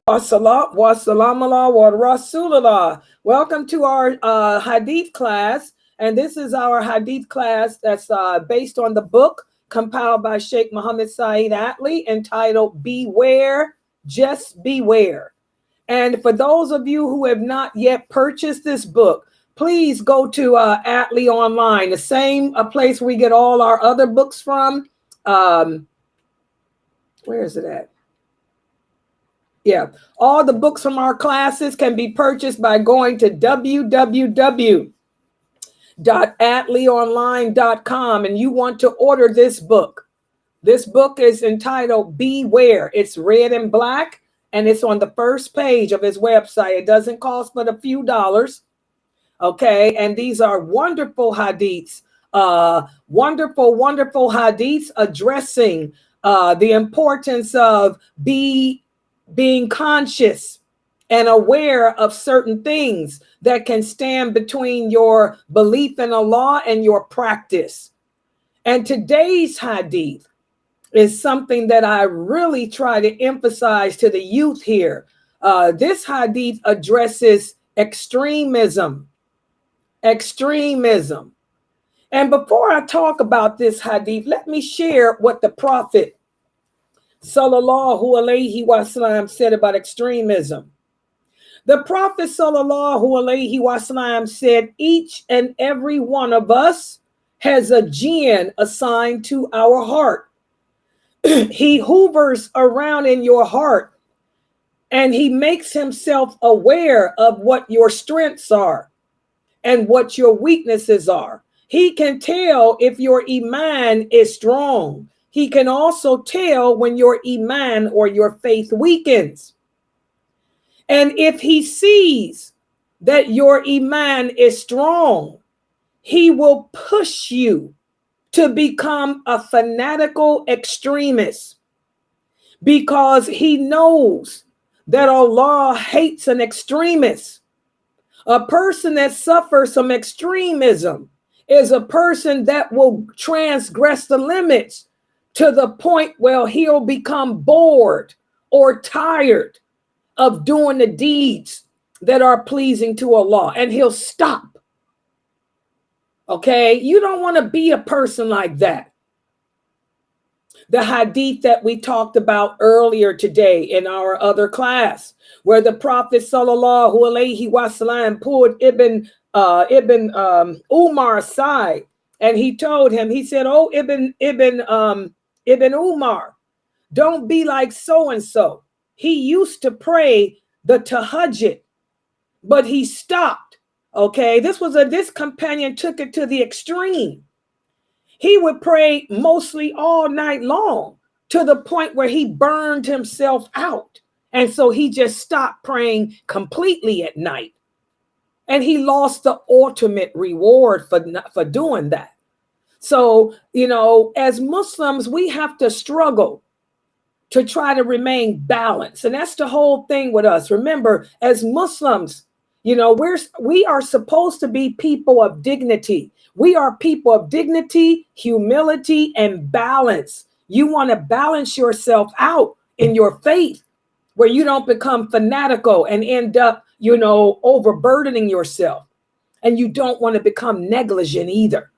Wassalam Allah wa Rasulullah. Welcome to our Hadith class. And this is our Hadith class that's based on the book compiled by Sheikh Muhammad Saeed Atli entitled Beware, Just Beware. And for those of you who have not yet purchased this book, please go to Atli Online, the same place we get all our other books from. Where is it at? Yeah, all the books from our classes can be purchased by going to www.atlionline.com, and you want to order this book. This book is entitled Beware. It's red and black, and it's on the first page of his website. It doesn't cost but a few dollars. Okay, and these are wonderful hadiths, wonderful hadiths addressing the importance of being conscious and aware of certain things that can stand between your belief in Allah and your practice. And today's hadith is something that I really try to emphasize to the youth here. This hadith addresses extremism. Extremism. And before I talk about this hadith, let me share what the Prophet Sallallahu Alaihi Wasallam said about extremism. The Prophet Sallallahu Alaihi Wasallam said, each and every one of us has a jinn assigned to our heart. He hovers around in your heart and he makes himself aware of what your strengths are and what your weaknesses are. He can tell if your iman is strong. He can also tell when your iman or your faith weakens. And if he sees that your iman is strong, he will push you to become a fanatical extremist because he knows that Allah hates an extremist. A person that suffers from extremism is a person that will transgress the limits to the point where he'll become bored or tired of doing the deeds that are pleasing to Allah, and he'll stop. Okay, you don't want to be a person like that. The hadith that we talked about earlier today in our other class, where the Prophet Sallallahu Alaihi Wasallam pulled Ibn Umar aside, and he told him, he said, "Oh, Ibn Umar, don't be like so-and-so. He used to pray the tahajjud, but he stopped." Okay, this companion took it to the extreme. He would pray mostly all night long to the point where he burned himself out. And so he just stopped praying completely at night. And he lost the ultimate reward for doing that. So, as Muslims, we have to struggle to try to remain balanced. And that's the whole thing with us. Remember, as Muslims, we are supposed to be people of dignity. We are people of dignity, humility, and balance. You want to balance yourself out in your faith where you don't become fanatical and end up, overburdening yourself. And you don't want to become negligent either.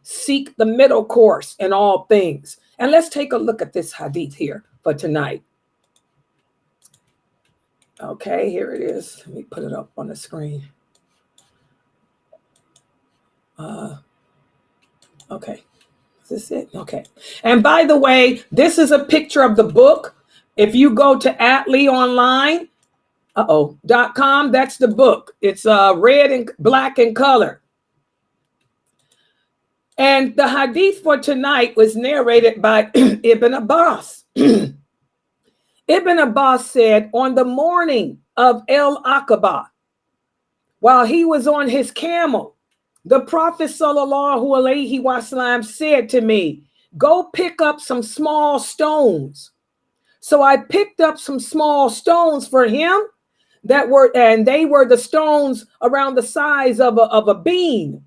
Seek the middle course in all things. And let's take a look at this hadith here for tonight. Okay, here it is. Let me put it up on the screen. Okay, is this it? Okay. And by the way, this is a picture of the book. If you go to atlionline.com, that's the book. It's red and black in color. And the hadith for tonight was narrated by Ibn Abbas. Ibn Abbas said, on the morning of El-Aqaba, while he was on his camel, the Prophet Sallallahu Alaihi Wasallam said to me, go pick up some small stones. So I picked up some small stones for him they were the stones around the size of a bean.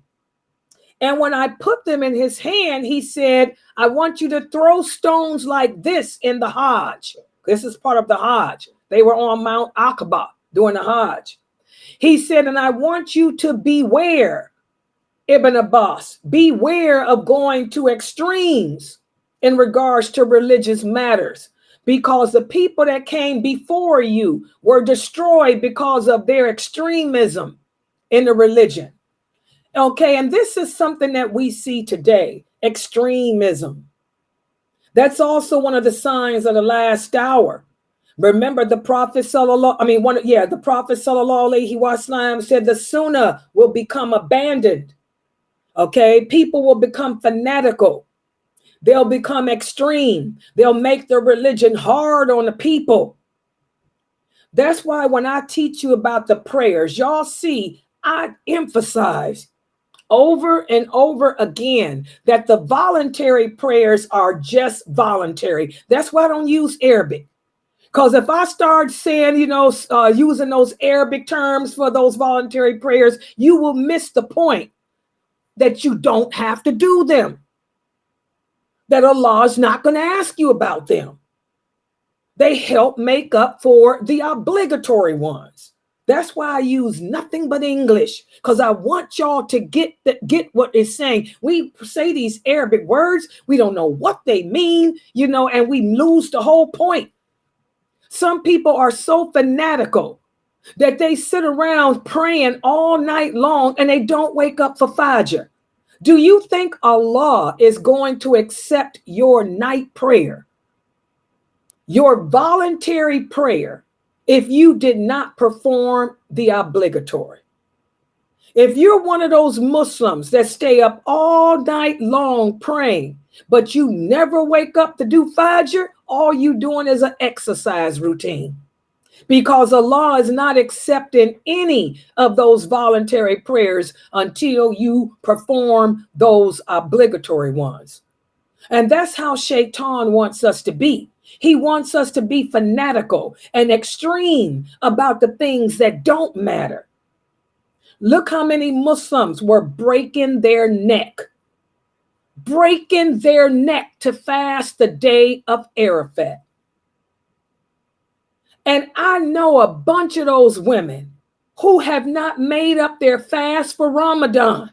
And when I put them in his hand, he said, I want you to throw stones like this in the Hajj. This is part of the Hajj. They were on Mount Aqaba during the Hajj. He said, and I want you to beware, Ibn Abbas, beware of going to extremes in regards to religious matters, because the people that came before you were destroyed because of their extremism in the religion. Okay, and this is something that we see today, extremism. That's also one of the signs of the last hour. Remember the Prophet the Prophet sallallahu alaihi wasallam said the Sunnah will become abandoned. Okay, people will become fanatical. They'll become extreme. They'll make their religion hard on the people. That's why when I teach you about the prayers, y'all see, I emphasize over and over again that the voluntary prayers are just voluntary. That's why I don't use Arabic. Because if I start saying, using those Arabic terms for those voluntary prayers, you will miss the point that you don't have to do them. That Allah is not going to ask you about them. They help make up for the obligatory ones. That's why I use nothing but English, because I want y'all to get what it's saying. We say these Arabic words, we don't know what they mean, and we lose the whole point. Some people are so fanatical that they sit around praying all night long and they don't wake up for Fajr. Do you think Allah is going to accept your night prayer, your voluntary prayer, if you did not perform the obligatory? If you're one of those Muslims that stay up all night long praying, but you never wake up to do Fajr, all you doing is an exercise routine, because Allah is not accepting any of those voluntary prayers until you perform those obligatory ones. And that's how Shaitan wants us to be. He wants us to be fanatical and extreme about the things that don't matter. Look how many Muslims were breaking their neck to fast the day of Arafat. And I know a bunch of those women who have not made up their fast for Ramadan.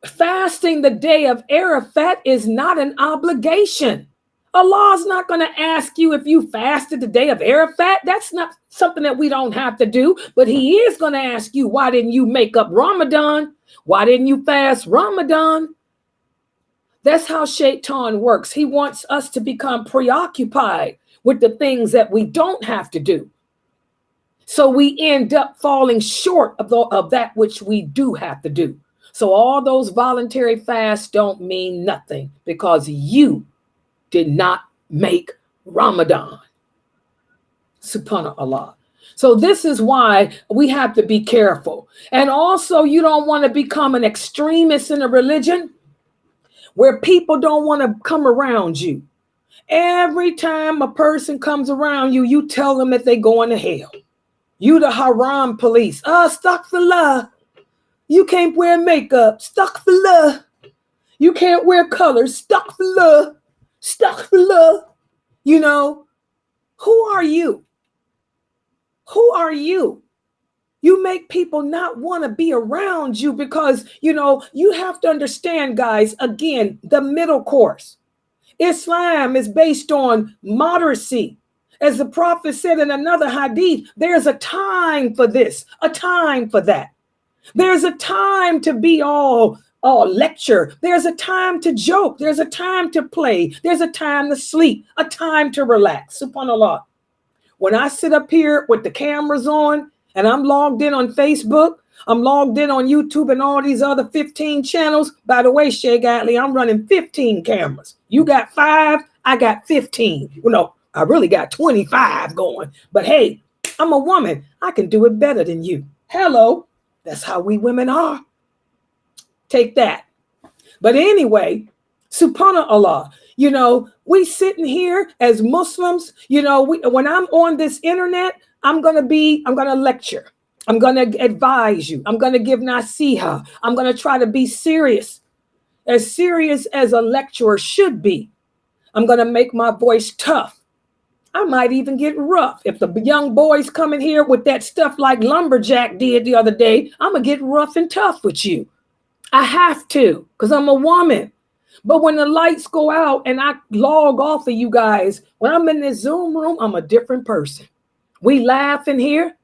Fasting the day of Arafat is not an obligation. Allah's not going to ask you if you fasted the day of Arafat. That's not something that we don't have to do. But he is going to ask you, why didn't you make up Ramadan? Why didn't you fast Ramadan? That's how Shaitan works. He wants us to become preoccupied with the things that we don't have to do. So we end up falling short of that which we do have to do. So all those voluntary fasts don't mean nothing, because you did not make Ramadan. Subhanallah. So this is why we have to be careful. And also, you don't want to become an extremist in a religion where people don't want to come around you. Every time a person comes around you, you tell them that they're going to hell. You the haram police. Astaghfirullah. You can't wear makeup. Astaghfirullah. You can't wear colors. Astaghfirullah. Astaghfirullah. Who are you? Who are you? You make people not want to be around you because, you have to understand, guys, again, the middle course. Islam is based on moderacy. As the Prophet said in another hadith, there's a time for this, a time for that. There's a time to be all lecture. There's a time to joke. There's a time to play. There's a time to sleep, a time to relax. SubhanAllah. When I sit up here with the cameras on and I'm logged in on Facebook, I'm logged in on YouTube and all these other 15 channels. By the way, Shay Gatley, I'm running 15 cameras. You got 5, I got 15. I really got 25 going. But hey, I'm a woman. I can do it better than you. Hello. That's how we women are. Take that. But anyway, subhanallah, we sitting here as Muslims, when I'm on this internet, I'm going to lecture. I'm going to advise you. I'm going to give nasiha. I'm going to try to be serious as a lecturer should be. I'm going to make my voice tough. I might even get rough. If the young boys come in here with that stuff like Lumberjack did the other day, I'm going to get rough and tough with you. I have to, because I'm a woman. But when the lights go out and I log off of you guys, when I'm in this Zoom room, I'm a different person. We laugh in here.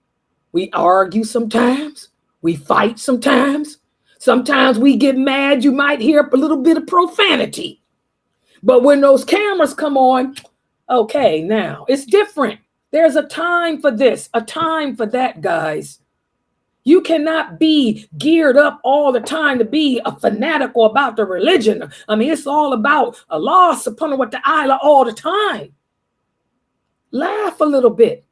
We argue sometimes. We fight sometimes. Sometimes we get mad. You might hear a little bit of profanity. But when those cameras come on, okay, now it's different. There's a time for this, a time for that, guys. You cannot be geared up all the time to be a fanatical about the religion. I mean, it's all about Allah subhanahu wa ta'ala all the time. Laugh a little bit.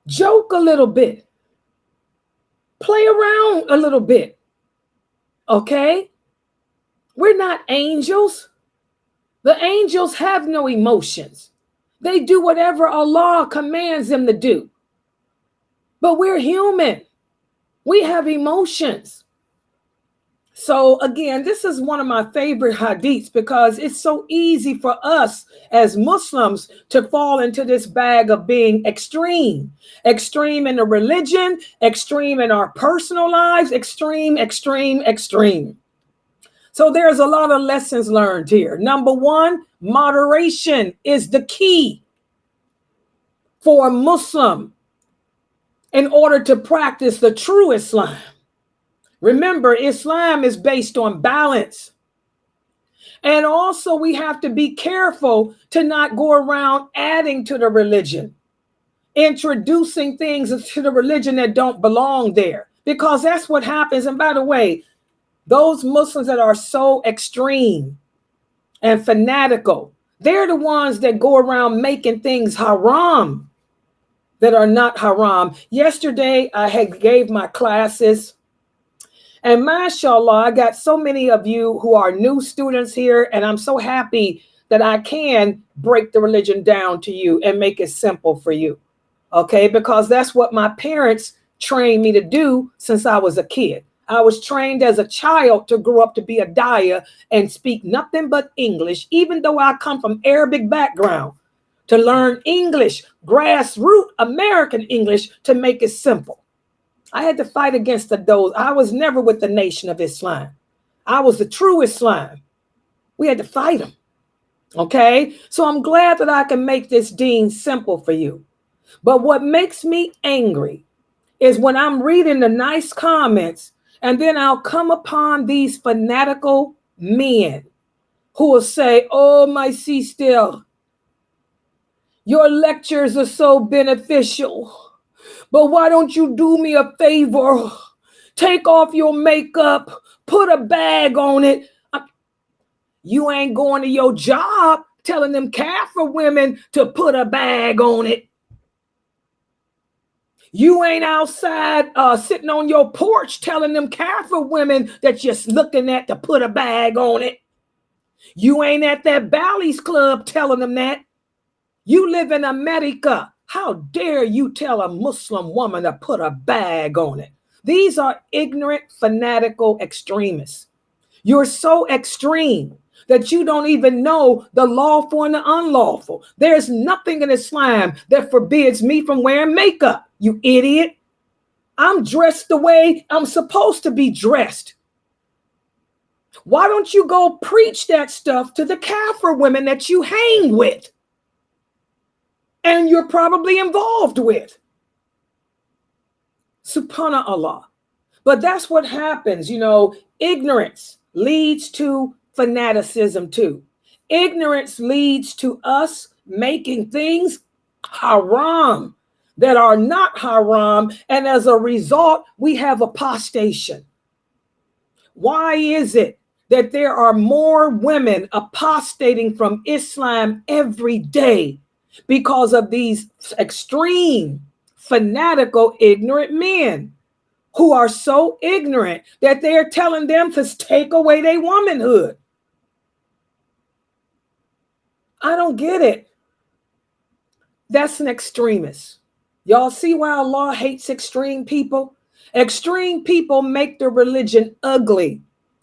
Joke a little bit. Play around a little bit. Okay? We're not angels. The angels have no emotions. They do whatever Allah commands them to do. But we're human. We have emotions. So again, this is one of my favorite hadiths because it's so easy for us as Muslims to fall into this bag of being extreme. Extreme in the religion, extreme in our personal lives, extreme. So there's a lot of lessons learned here. Number one, moderation is the key for a Muslim in order to practice the true Islam. Remember, Islam is based on balance. And also we have to be careful to not go around adding to the religion, introducing things to the religion that don't belong there, because that's what happens. And by the way, those Muslims that are so extreme and fanatical, they're the ones that go around making things haram that are not haram. Yesterday, I gave my classes, and mashallah, I got so many of you who are new students here, and I'm so happy that I can break the religion down to you and make it simple for you, okay? Because that's what my parents trained me to do since I was a kid. I was trained as a child to grow up to be a dawah and speak nothing but English, even though I come from Arabic background, to learn English, grassroots American English, to make it simple. I had to fight against those. I was never with the Nation of Islam. I was the true Islam. We had to fight them. Okay? So I'm glad that I can make this deen simple for you. But what makes me angry is when I'm reading the nice comments and then I'll come upon these fanatical men who will say, oh, my sister, your lectures are so beneficial, but why don't you do me a favor? Take off your makeup, put a bag on it. You ain't going to your job telling them Kafir women to put a bag on it. You ain't outside sitting on your porch telling them Kafir women that you're looking at to put a bag on it. You ain't at that Bally's club telling them that. You live in America. How dare you tell a Muslim woman to put a bag on it? These are ignorant, fanatical extremists. You're so extreme that you don't even know the lawful and the unlawful. There's nothing in Islam that forbids me from wearing makeup, you idiot. I'm dressed the way I'm supposed to be dressed. Why don't you go preach that stuff to the Kafir women that you hang with and you're probably involved with? Subhanallah. But that's what happens. You know, ignorance leads to fanaticism too. Ignorance leads to us making things haram that are not haram. And as a result, we have apostation. Why is it that there are more women apostating from Islam every day? Because of these extreme, fanatical, ignorant men who are so ignorant that they're telling them to take away their womanhood. I don't get it. That's an extremist. Y'all see why Allah hates extreme people? Extreme people make the religion ugly.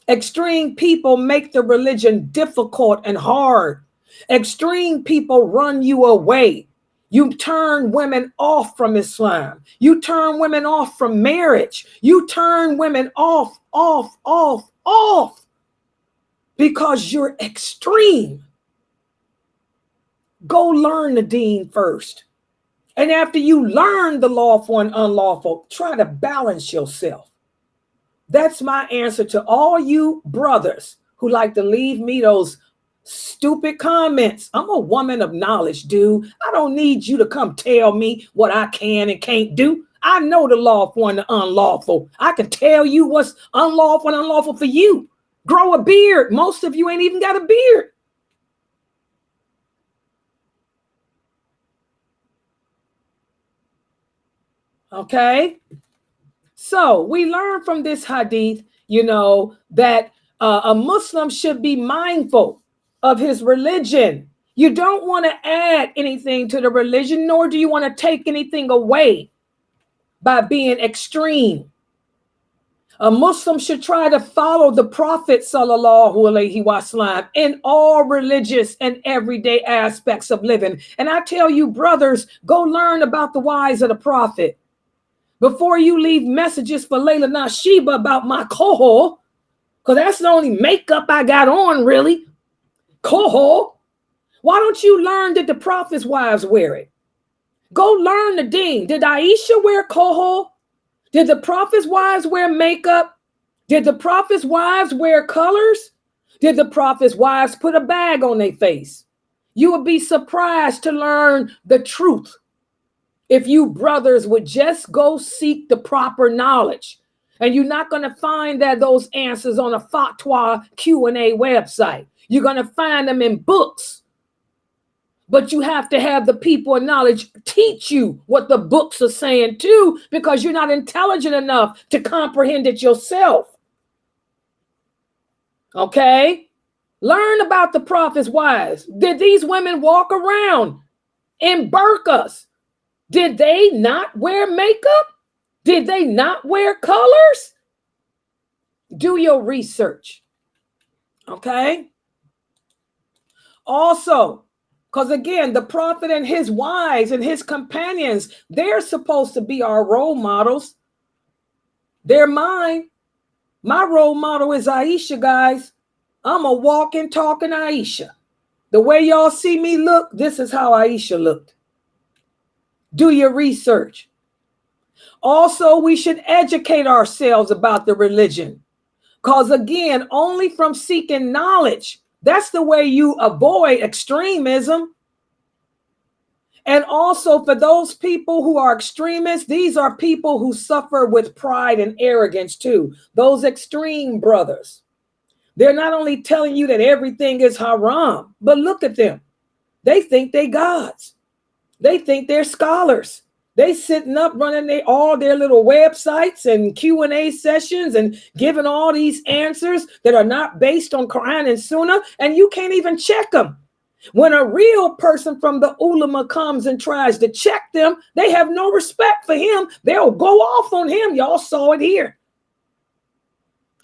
Extreme people make the religion difficult and hard. Extreme people run you away. You turn women off from Islam. You turn women off from marriage. You turn women off, because you're extreme. Go learn the deen first. And after you learn the lawful and unlawful, try to balance yourself. That's my answer to all you brothers who like to leave me those stupid comments. I'm a woman of knowledge, dude. I don't need you to come tell me what I can and can't do. I know the lawful and the unlawful. I can tell you what's unlawful and unlawful for you. Grow a beard. Most of you ain't even got a beard. Okay. So we learn from this hadith, that a Muslim should be mindful of his religion. You don't want to add anything to the religion, nor do you want to take anything away by being extreme. A Muslim should try to follow the Prophet sallallahu alaihi wasallam in all religious and everyday aspects of living. And I tell you, brothers, go learn about the wives of the Prophet before you leave messages for lailanasheeba about my kohol, because that's the only makeup I got on, really. Kohol. Why don't you learn that the Prophet's wives wear it? Go learn the deen. Did Aisha wear kohol? Did the Prophet's wives wear makeup? Did the Prophet's wives wear colors? Did the Prophet's wives put a bag on their face? You would be surprised to learn the truth if you brothers would just go seek the proper knowledge. And you're not going to find those answers on a fatwa Q&A website. You're going to find them in books. But you have to have the people of knowledge teach you what the books are saying too, because you're not intelligent enough to comprehend it yourself. Okay? Learn about the Prophet's wives. Did these women walk around in burqas? Did they not wear makeup? Did they not wear colors? Do your research. Okay? Also, because again, the Prophet and his wives and his companions, they're supposed to be our role models. They're mine. My role model is Aisha, guys. I'm a walking, talking Aisha. The way y'all see me look, this is how Aisha looked. Do your research. Also, we should educate ourselves about the religion. Because again, only from seeking knowledge, that's the way you avoid extremism. And also for those people who are extremists, these are people who suffer with pride and arrogance too. Those extreme brothers. They're not only telling you that everything is haram, but look at them. They think they gods. They think they're scholars. They sitting up running all their little websites and Q&A sessions and giving all these answers that are not based on Quran and Sunnah, and you can't even check them. When a real person from the ulama comes and tries to check them, they have no respect for him. They'll go off on him. Y'all saw it here.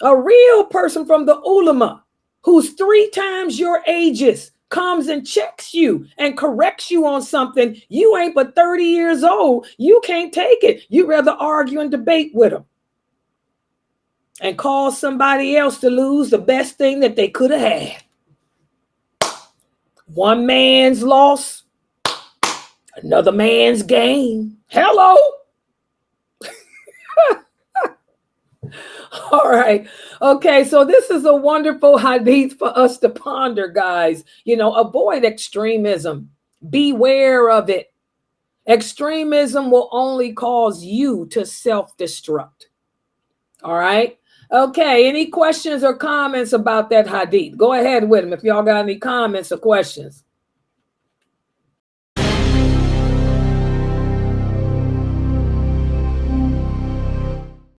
A real person from the ulama who's 3 times your ages comes and checks you and corrects you on something. You ain't but 30 years old. You can't take it. You rather argue and debate with them and cause somebody else to lose the best thing that they could have had. One man's loss, another man's gain. Hello. All right. Okay. So this is a wonderful hadith for us to ponder, guys. Avoid extremism. Beware of it. Extremism will only cause you to self-destruct. All right. Okay. Any questions or comments about that hadith? Go ahead with them if y'all got any comments or questions.